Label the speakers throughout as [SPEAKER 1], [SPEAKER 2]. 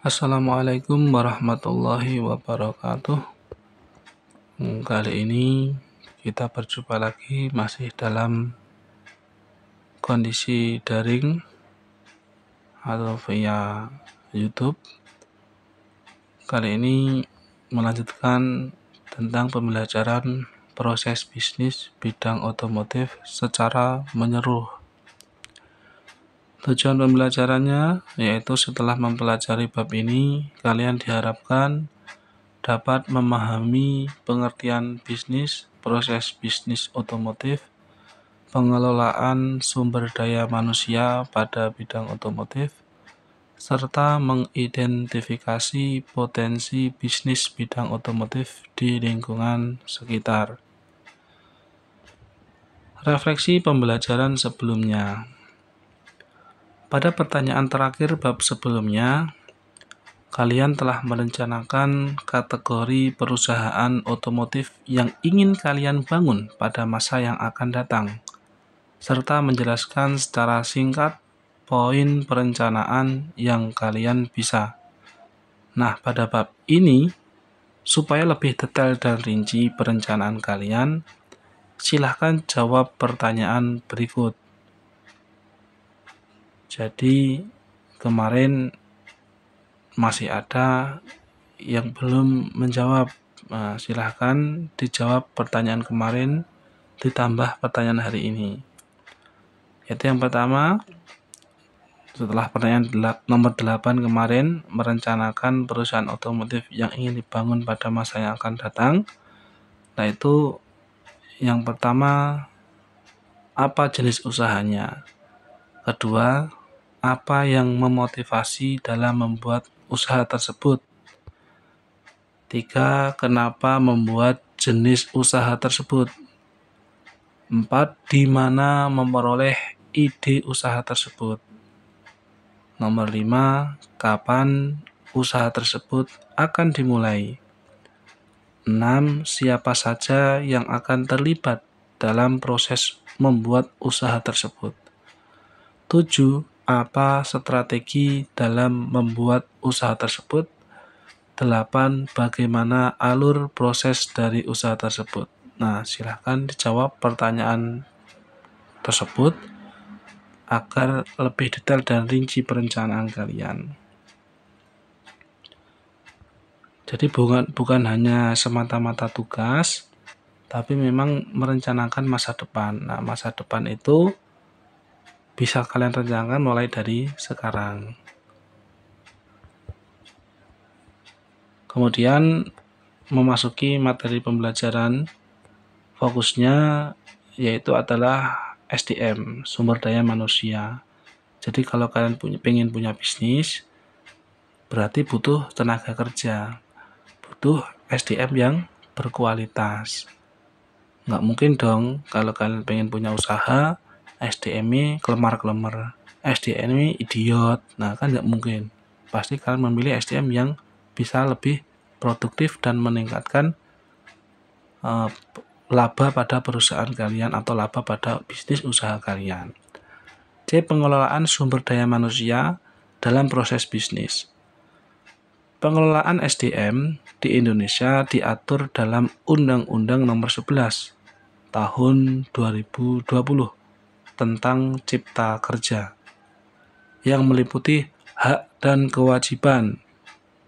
[SPEAKER 1] Assalamualaikum warahmatullahi wabarakatuh. Kali ini kita berjumpa lagi masih dalam kondisi daring atau via YouTube. Kali ini melanjutkan tentang pembelajaran proses bisnis bidang otomotif secara menyeluruh. Tujuan pembelajarannya yaitu setelah mempelajari bab ini, kalian diharapkan dapat memahami pengertian bisnis, proses bisnis otomotif, pengelolaan sumber daya manusia pada bidang otomotif, serta mengidentifikasi potensi bisnis bidang otomotif di lingkungan sekitar. Refleksi pembelajaran sebelumnya. Pada pertanyaan terakhir bab sebelumnya, kalian telah merencanakan kategori perusahaan otomotif yang ingin kalian bangun pada masa yang akan datang, serta menjelaskan secara singkat poin perencanaan yang kalian bisa. Nah, pada bab ini, supaya lebih detail dan rinci perencanaan kalian, silahkan jawab pertanyaan berikut. Jadi, kemarin masih ada yang belum menjawab. Silahkan dijawab pertanyaan kemarin ditambah pertanyaan hari ini. Yaitu yang pertama, setelah pertanyaan nomor 8 kemarin, merencanakan perusahaan otomotif yang ingin dibangun pada masa yang akan datang. Nah, itu yang pertama, apa jenis usahanya? Kedua, apa yang memotivasi dalam membuat usaha tersebut? 3. Kenapa membuat jenis usaha tersebut? 4. Di mana memperoleh ide usaha tersebut? Nomor 5. Kapan usaha tersebut akan dimulai? 6. Siapa saja yang akan terlibat dalam proses membuat usaha tersebut? 7. Apa strategi dalam membuat usaha tersebut? 8. Bagaimana alur proses dari usaha tersebut? Nah, silahkan dijawab pertanyaan tersebut agar lebih detail dan rinci perencanaan kalian. Jadi bukan hanya semata-mata tugas, tapi memang merencanakan masa depan. Nah, masa depan itu bisa kalian rencanakan mulai dari sekarang. Kemudian memasuki materi pembelajaran, fokusnya yaitu adalah SDM, sumber daya manusia. Jadi kalau kalian pengen punya bisnis, berarti butuh tenaga kerja, butuh SDM yang berkualitas. Nggak mungkin dong kalau kalian pengen punya usaha, SDM-nya kelemar-kelemar, SDM-nya idiot. Nah, kan nggak mungkin. Pasti kalian memilih SDM yang bisa lebih produktif dan meningkatkan laba pada perusahaan kalian atau laba pada bisnis usaha kalian. C. Pengelolaan sumber daya manusia dalam proses bisnis. Pengelolaan SDM di Indonesia diatur dalam Undang-Undang Nomor 11 Tahun 2020 tentang Cipta Kerja yang meliputi hak dan kewajiban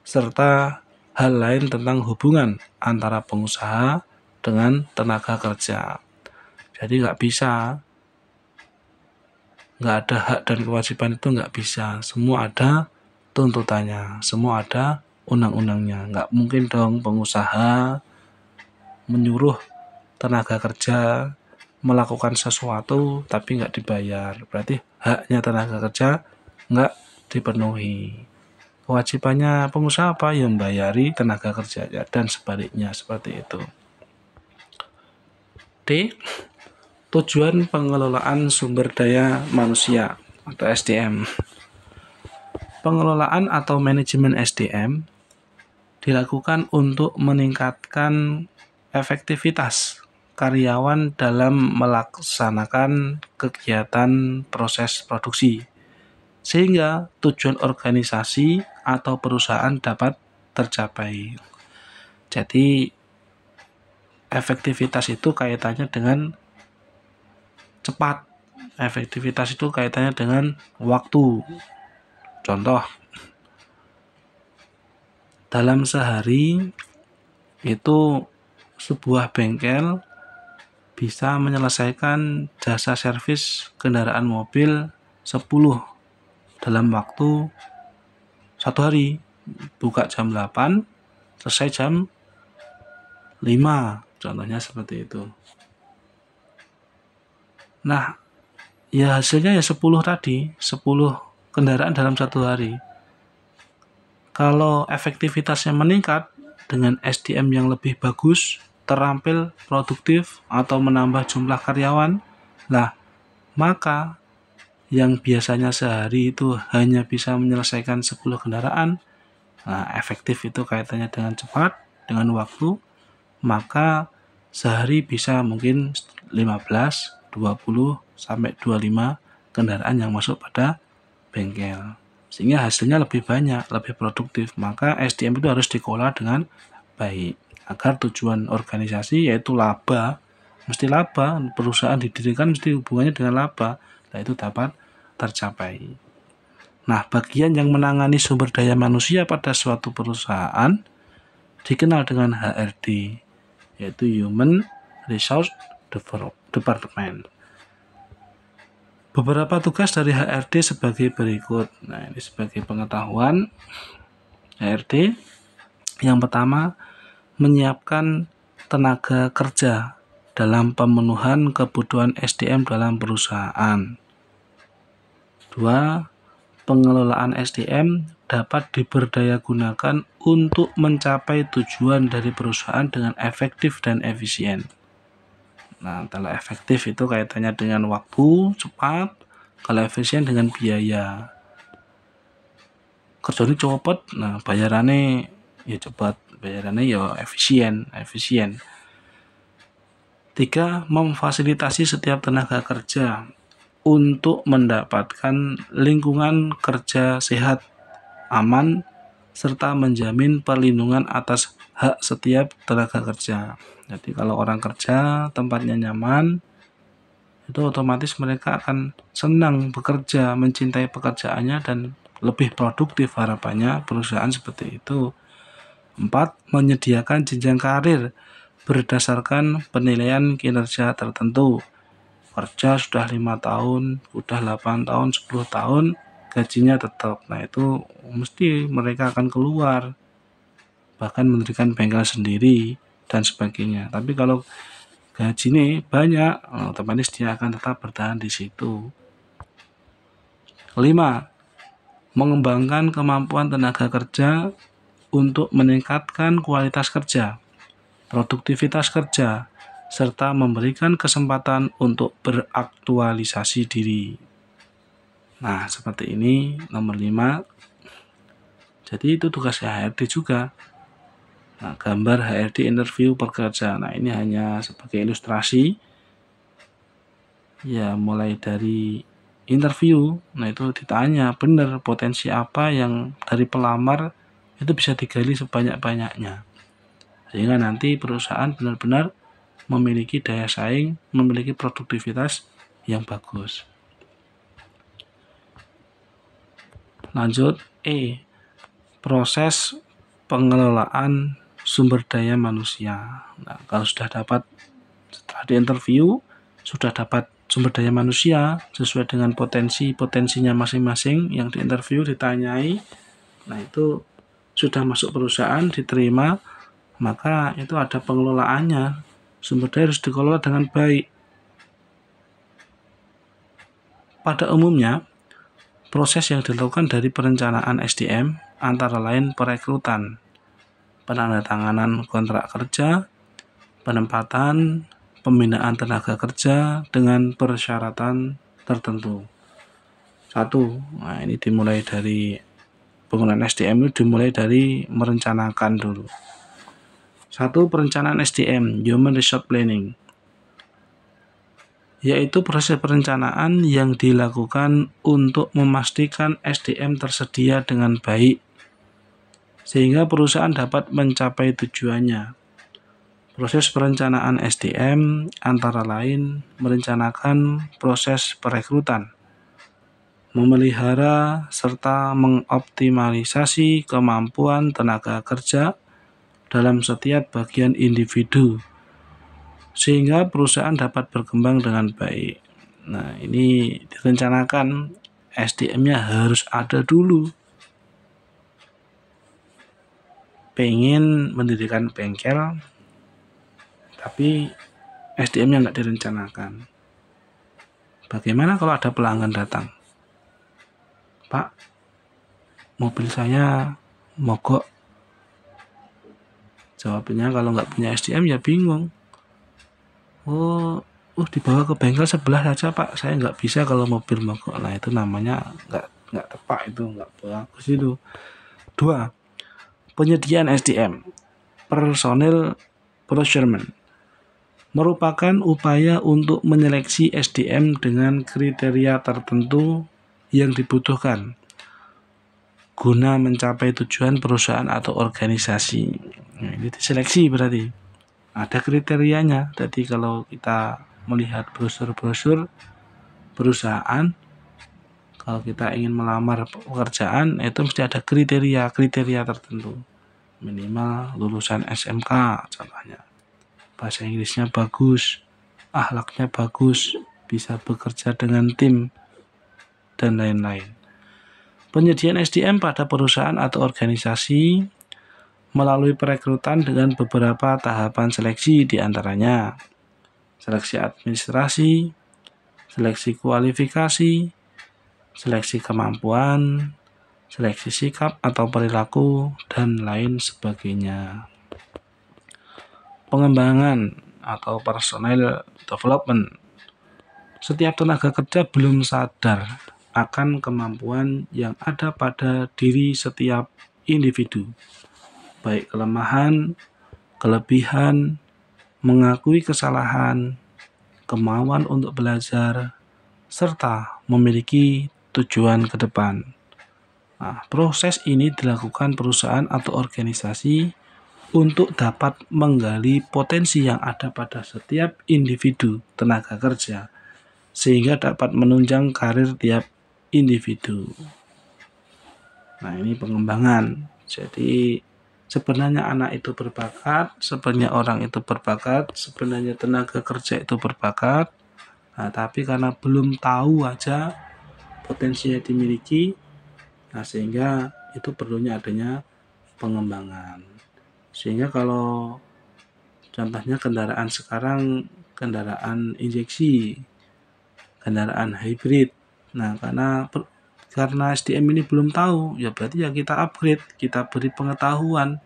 [SPEAKER 1] serta hal lain tentang hubungan antara pengusaha dengan tenaga kerja. Jadi nggak ada hak dan kewajiban, itu nggak bisa. Semua ada tuntutannya, semua ada undang-undangnya. Nggak mungkin dong pengusaha menyuruh tenaga kerja melakukan sesuatu tapi nggak dibayar. Berarti haknya tenaga kerja nggak dipenuhi. Kewajibannya pengusaha apa? Yang membayari tenaga kerja dan sebaliknya, seperti itu. D. Tujuan pengelolaan sumber daya manusia atau SDM. Pengelolaan atau manajemen SDM dilakukan untuk meningkatkan efektivitas karyawan dalam melaksanakan kegiatan proses produksi. sehingga tujuan organisasi atau perusahaan dapat tercapai. Jadi efektivitas itu kaitannya dengan cepat. Efektivitas itu kaitannya dengan waktu. Contoh, dalam sehari itu sebuah bengkel bisa menyelesaikan jasa servis kendaraan mobil 10 dalam waktu 1 hari. Buka jam 8, selesai jam 5, contohnya seperti itu. Nah, ya hasilnya ya 10 tadi, 10 kendaraan dalam 1 hari. Kalau efektivitasnya meningkat dengan SDM yang lebih bagus, terampil, produktif, atau menambah jumlah karyawan, maka yang biasanya sehari itu hanya bisa menyelesaikan 10 kendaraan, efektif itu kaitannya dengan cepat, dengan waktu, maka sehari bisa mungkin 15, 20, sampai 25 kendaraan yang masuk pada bengkel. Sehingga hasilnya lebih banyak, lebih produktif. Maka SDM itu harus dikelola dengan baik agar tujuan organisasi yaitu laba, mesti laba, perusahaan didirikan mesti hubungannya dengan laba, itu dapat tercapai. Nah, bagian yang menangani sumber daya manusia pada suatu perusahaan dikenal dengan HRD, yaitu Human Resource Department. Beberapa tugas dari HRD sebagai berikut. Nah, ini sebagai pengetahuan, HRD yang pertama menyiapkan tenaga kerja dalam pemenuhan kebutuhan SDM dalam perusahaan. 2. Pengelolaan SDM dapat diberdayagunakan untuk mencapai tujuan dari perusahaan dengan efektif dan efisien. Nah, kalau efektif itu kaitannya dengan waktu, cepat, kalau efisien dengan biaya. Kerjanya cepet, nah bayarannya ya cepat, bayarannya ya efisien. 3. Memfasilitasi setiap tenaga kerja untuk mendapatkan lingkungan kerja sehat, aman, serta menjamin perlindungan atas hak setiap tenaga kerja. Jadi kalau orang kerja tempatnya nyaman, itu otomatis mereka akan senang bekerja, mencintai pekerjaannya, dan lebih produktif harapannya perusahaan seperti itu. 4. Menyediakan jenjang karir berdasarkan penilaian kinerja tertentu. Kerja sudah 5 tahun, sudah 8 tahun, 10 tahun, gajinya tetap. Nah, itu mesti mereka akan keluar, bahkan mendirikan bengkel sendiri dan sebagainya. Tapi kalau gajinya banyak, otomatis dia akan tetap bertahan di situ. 5. Mengembangkan kemampuan tenaga kerja untuk meningkatkan kualitas kerja, produktivitas kerja, serta memberikan kesempatan untuk beraktualisasi diri. Nah, seperti ini nomor 5. Jadi itu tugas HRD juga. Nah, gambar HRD interview pekerja. Nah, ini hanya sebagai ilustrasi. Ya, mulai dari interview, nah itu ditanya benar potensi apa yang dari pelamar itu bisa digali sebanyak-banyaknya. Sehingga nanti perusahaan benar-benar memiliki daya saing, memiliki produktivitas yang bagus. Lanjut, proses pengelolaan sumber daya manusia. Nah, kalau setelah di interview, sudah dapat sumber daya manusia sesuai dengan potensinya masing-masing yang di interview ditanyai, nah itu sudah masuk perusahaan, diterima, maka itu ada pengelolaannya. Sumber daya harus dikelola dengan baik. Pada umumnya, proses yang dilakukan dari perencanaan SDM antara lain perekrutan, penandatanganan kontrak kerja, penempatan, pembinaan tenaga kerja dengan persyaratan tertentu. 1. Nah, ini dimulai dari penggunaan SDM itu dimulai dari merencanakan dulu. 1. Perencanaan SDM, Human Resource Planning. yaitu proses perencanaan yang dilakukan untuk memastikan SDM tersedia dengan baik, sehingga perusahaan dapat mencapai tujuannya. Proses perencanaan SDM antara lain merencanakan proses perekrutan, memelihara serta mengoptimalisasi kemampuan tenaga kerja dalam setiap bagian individu, sehingga perusahaan dapat berkembang dengan baik. Nah, ini direncanakan SDM-nya harus ada dulu. Pengen mendirikan bengkel, tapi SDM-nya nggak direncanakan. Bagaimana kalau ada pelanggan datang? Pak, mobil saya mogok. Jawabnya kalau nggak punya SDM ya bingung. Dibawa ke bengkel sebelah saja Pak, saya nggak bisa kalau mobil mogok. Nah, itu namanya nggak tepat, itu nggak bagus itu. 2. Penyediaan SDM, personal procurement, merupakan upaya untuk menyeleksi SDM dengan kriteria tertentu yang dibutuhkan guna mencapai tujuan perusahaan atau organisasi. Nah, ini diseleksi berarti. Ada kriterianya. Jadi kalau kita melihat brosur-brosur perusahaan, kalau kita ingin melamar pekerjaan, itu mesti ada kriteria tertentu. Minimal lulusan SMK contohnya. Bahasa Inggrisnya bagus, akhlaknya bagus, bisa bekerja dengan tim, dan lain-lain. Penyediaan SDM pada perusahaan atau organisasi melalui perekrutan dengan beberapa tahapan seleksi, diantaranya seleksi administrasi, seleksi kualifikasi, seleksi kemampuan, seleksi sikap atau perilaku, dan lain sebagainya. Pengembangan atau personal development. Setiap tenaga kerja belum sadar akan kemampuan yang ada pada diri setiap individu, baik kelemahan, kelebihan, mengakui kesalahan, kemauan untuk belajar, serta memiliki tujuan ke depan. Nah, proses ini dilakukan perusahaan atau organisasi untuk dapat menggali potensi yang ada pada setiap individu tenaga kerja, sehingga dapat menunjang karir tiap individu. Nah, ini pengembangan. Jadi sebenarnya anak itu berbakat, sebenarnya orang itu berbakat, sebenarnya tenaga kerja itu berbakat. Nah, tapi karena belum tahu aja potensinya dimiliki, nah sehingga itu perlunya adanya pengembangan. Sehingga kalau contohnya kendaraan sekarang, kendaraan injeksi, kendaraan hybrid. Nah, karena SDM ini belum tahu, ya berarti ya kita upgrade, kita beri pengetahuan.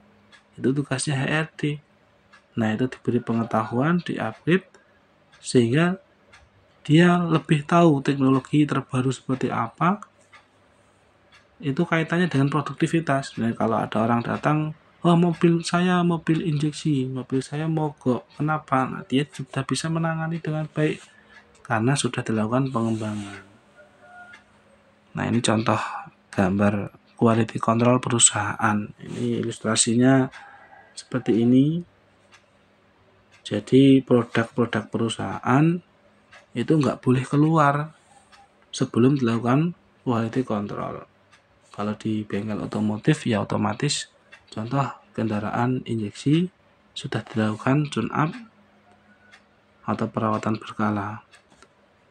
[SPEAKER 1] Itu tugasnya HRD. Nah, itu diberi pengetahuan, di-upgrade, sehingga dia lebih tahu teknologi terbaru seperti apa. Itu kaitannya dengan produktivitas. Nah, kalau ada orang datang, mobil saya mobil injeksi, mobil saya mogok. Kenapa? Nah, dia sudah bisa menangani dengan baik karena sudah dilakukan pengembangan. Nah, ini contoh gambar quality control perusahaan. Ini ilustrasinya seperti ini. Jadi produk-produk perusahaan itu nggak boleh keluar sebelum dilakukan quality control. Kalau di bengkel otomotif ya otomatis, contoh kendaraan injeksi sudah dilakukan tune up atau perawatan berkala.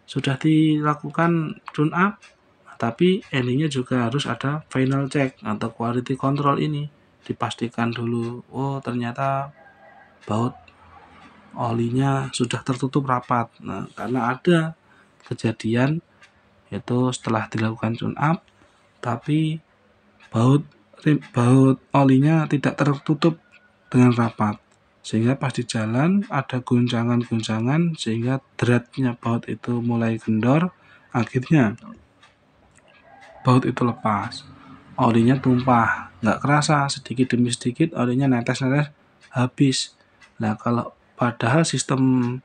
[SPEAKER 1] Sudah dilakukan tune up, tapi endingnya juga harus ada final check atau quality control. Ini dipastikan dulu, ternyata baut olinya sudah tertutup rapat. Nah, karena ada kejadian itu setelah dilakukan tune up, tapi baut olinya tidak tertutup dengan rapat, sehingga pas di jalan ada guncangan-guncangan, sehingga dratnya baut itu mulai kendor, akhirnya baut itu lepas, olinya tumpah, nggak kerasa, sedikit demi sedikit olinya netes habis. Nah, kalau padahal sistem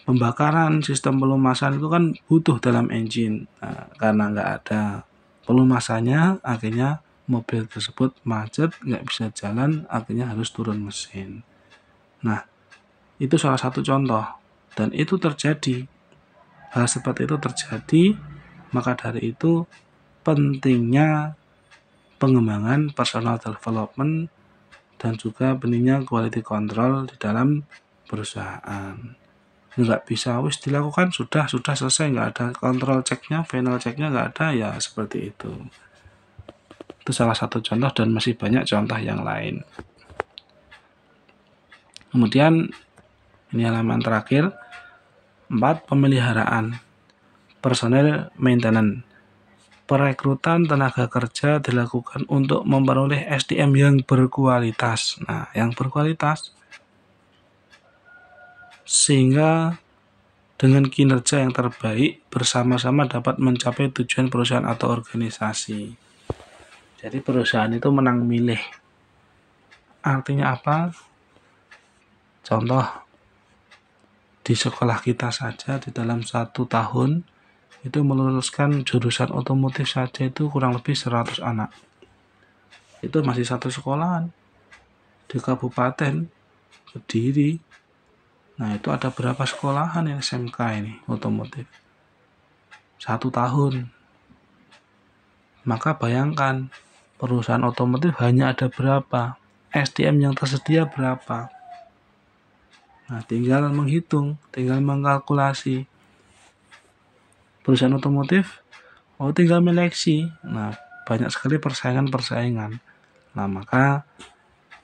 [SPEAKER 1] pembakaran, sistem pelumasan itu kan butuh dalam engine. Nah, karena nggak ada pelumasannya, akhirnya mobil tersebut macet, nggak bisa jalan, akhirnya harus turun mesin. Nah, itu salah satu contoh. Dan itu terjadi. Hal seperti itu terjadi, maka dari itu pentingnya pengembangan personal development dan juga pentingnya quality control di dalam perusahaan. Nggak bisa wis dilakukan sudah selesai, nggak ada kontrol ceknya, final ceknya nggak ada, ya seperti itu. Itu salah satu contoh dan masih banyak contoh yang lain. Kemudian ini halaman terakhir 4. Pemeliharaan personel maintenance. Perekrutan tenaga kerja dilakukan untuk memperoleh SDM yang berkualitas. Nah, yang berkualitas sehingga dengan kinerja yang terbaik bersama-sama dapat mencapai tujuan perusahaan atau organisasi. Jadi perusahaan itu menang milih. Artinya apa? Contoh, di sekolah kita saja di dalam 1 tahun itu meluluskan jurusan otomotif saja itu kurang lebih 100 anak. Itu masih satu sekolahan di Kabupaten Kediri. Nah, itu ada berapa sekolahan yang SMK ini otomotif 1 tahun. Maka bayangkan perusahaan otomotif hanya ada berapa, SDM yang tersedia berapa. Nah, tinggal menghitung, tinggal mengkalkulasi. Perusahaan otomotif tinggal meleksi. Nah, banyak sekali persaingan. Nah, maka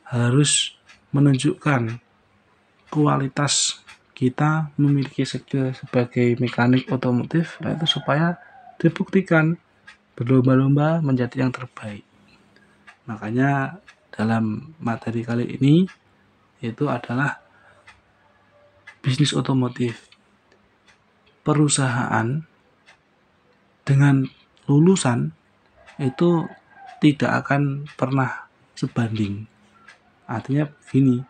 [SPEAKER 1] harus menunjukkan kualitas kita memiliki skill sebagai mekanik otomotif, nah itu supaya dibuktikan berlomba-lomba menjadi yang terbaik. Makanya dalam materi kali ini itu adalah bisnis otomotif. Perusahaan dengan lulusan itu tidak akan pernah sebanding. Artinya gini,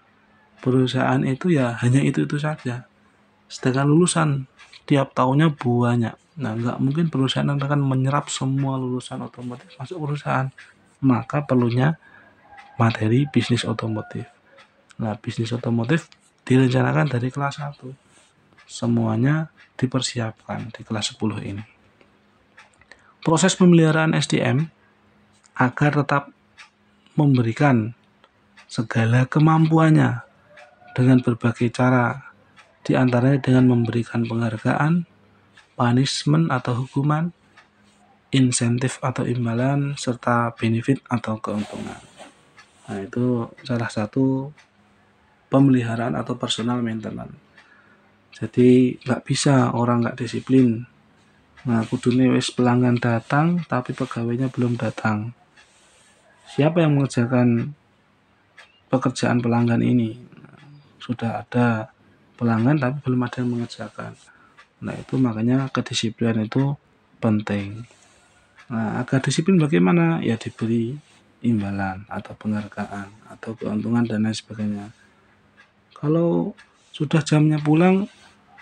[SPEAKER 1] perusahaan itu ya hanya itu saja. Sedangkan lulusan tiap tahunnya banyak. Nah, nggak mungkin perusahaan akan menyerap semua lulusan otomotif masuk perusahaan. Maka perlunya materi bisnis otomotif. Nah, bisnis otomotif direncanakan dari kelas 1. Semuanya dipersiapkan di kelas 10 ini. Proses pemeliharaan SDM agar tetap memberikan segala kemampuannya dengan berbagai cara, di antaranya dengan memberikan penghargaan, punishment atau hukuman, insentif atau imbalan, serta benefit atau keuntungan. Nah, itu salah satu pemeliharaan atau personal maintenance. Jadi nggak bisa orang nggak disiplin. Nah, kudune wis pelanggan datang tapi pegawainya belum datang. Siapa yang mengerjakan pekerjaan pelanggan ini? Sudah ada pelanggan tapi belum ada yang mengerjakan. Nah, itu makanya kedisiplinan itu penting. Nah, agar disiplin bagaimana? Ya diberi imbalan atau penghargaan atau keuntungan dan lain sebagainya. Kalau sudah jamnya pulang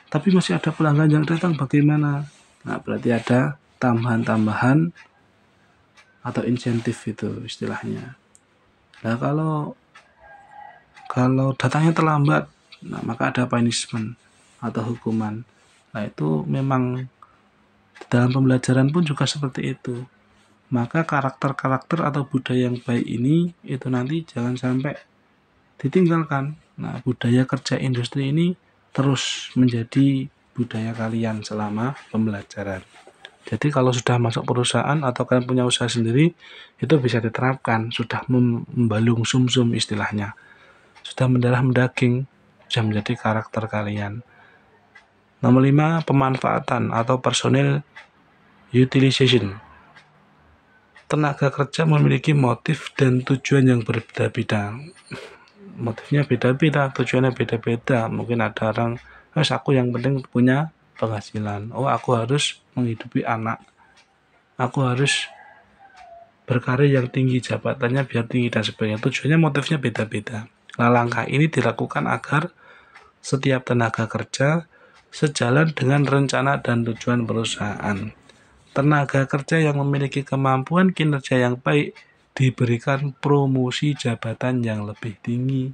[SPEAKER 1] tapi masih ada pelanggan yang datang bagaimana? Nah, berarti ada tambahan-tambahan atau insentif itu istilahnya. Nah, kalau datangnya terlambat, nah maka ada punishment atau hukuman. Nah, itu memang dalam pembelajaran pun juga seperti itu. Maka karakter-karakter atau budaya yang baik ini itu nanti jangan sampai ditinggalkan. Nah, budaya kerja industri ini terus menjadi budaya kalian selama pembelajaran. Jadi kalau sudah masuk perusahaan atau kalian punya usaha sendiri, itu bisa diterapkan, sudah membalung sumsum istilahnya. Sudah mendarah mendaging, sudah menjadi karakter kalian. Nomor 5, pemanfaatan atau personal utilization. Tenaga kerja memiliki motif dan tujuan yang berbeda-beda. Motifnya beda-beda, tujuannya beda-beda. Mungkin ada orang, aku yang penting punya penghasilan. Aku harus menghidupi anak. Aku harus berkarir yang tinggi, jabatannya biar tinggi dan sebagainya. Tujuannya, motifnya beda-beda. Nah, langkah ini dilakukan agar setiap tenaga kerja sejalan dengan rencana dan tujuan perusahaan. Tenaga kerja yang memiliki kemampuan kinerja yang baik diberikan promosi jabatan yang lebih tinggi.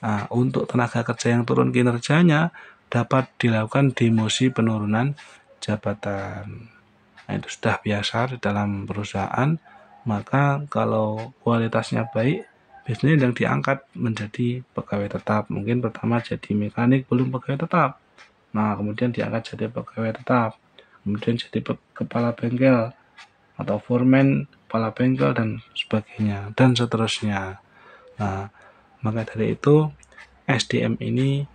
[SPEAKER 1] Nah, untuk tenaga kerja yang turun kinerjanya dapat dilakukan demosi penurunan jabatan. Nah, itu sudah biasa di dalam perusahaan. Maka kalau kualitasnya baik, biasanya yang diangkat menjadi pegawai tetap. Mungkin pertama jadi mekanik, belum pegawai tetap. Nah, kemudian diangkat jadi pegawai tetap. Kemudian jadi kepala bengkel atau foreman, kepala bengkel, dan sebagainya, dan seterusnya. Nah, maka dari itu SDM ini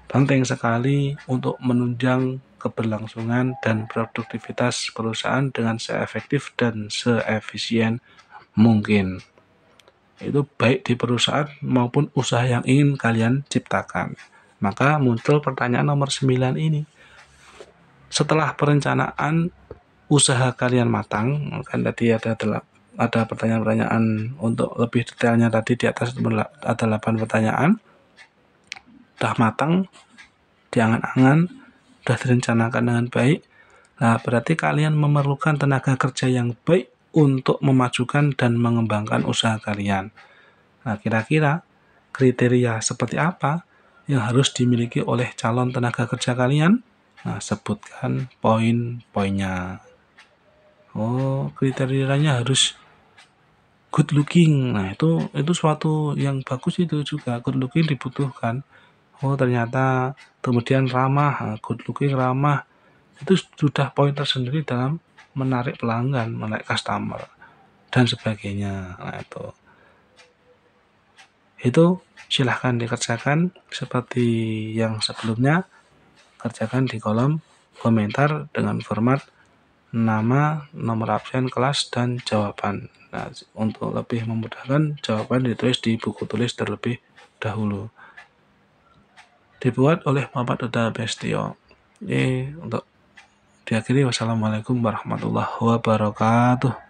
[SPEAKER 1] penting sekali untuk menunjang keberlangsungan dan produktivitas perusahaan dengan seefektif dan seefisien mungkin. Itu baik di perusahaan maupun usaha yang ingin kalian ciptakan. Maka muncul pertanyaan nomor 9 ini. Setelah perencanaan usaha kalian matang, kan tadi ada pertanyaan-pertanyaan untuk lebih detailnya tadi di atas ada 8 pertanyaan. Udah matang, diangan-angan, udah direncanakan dengan baik. Nah, berarti kalian memerlukan tenaga kerja yang baik untuk memajukan dan mengembangkan usaha kalian. Nah, kira-kira kriteria seperti apa yang harus dimiliki oleh calon tenaga kerja kalian? Nah, sebutkan poin-poinnya. Oh, kriterianya harus good looking. Nah, itu suatu yang bagus, itu juga good looking dibutuhkan. Oh, ternyata kemudian ramah. Nah, good looking, ramah, itu sudah poin tersendiri dalam menarik pelanggan, menarik customer, dan sebagainya. Nah, itu silahkan dikerjakan seperti yang sebelumnya. Kerjakan di kolom komentar dengan format nama, nomor absen kelas, dan jawaban. Nah, untuk lebih memudahkan, jawaban ditulis di buku tulis terlebih dahulu. Dibuat oleh Muhammad Uda Bestio. Untuk diakhiri, wassalamualaikum warahmatullahi wabarakatuh.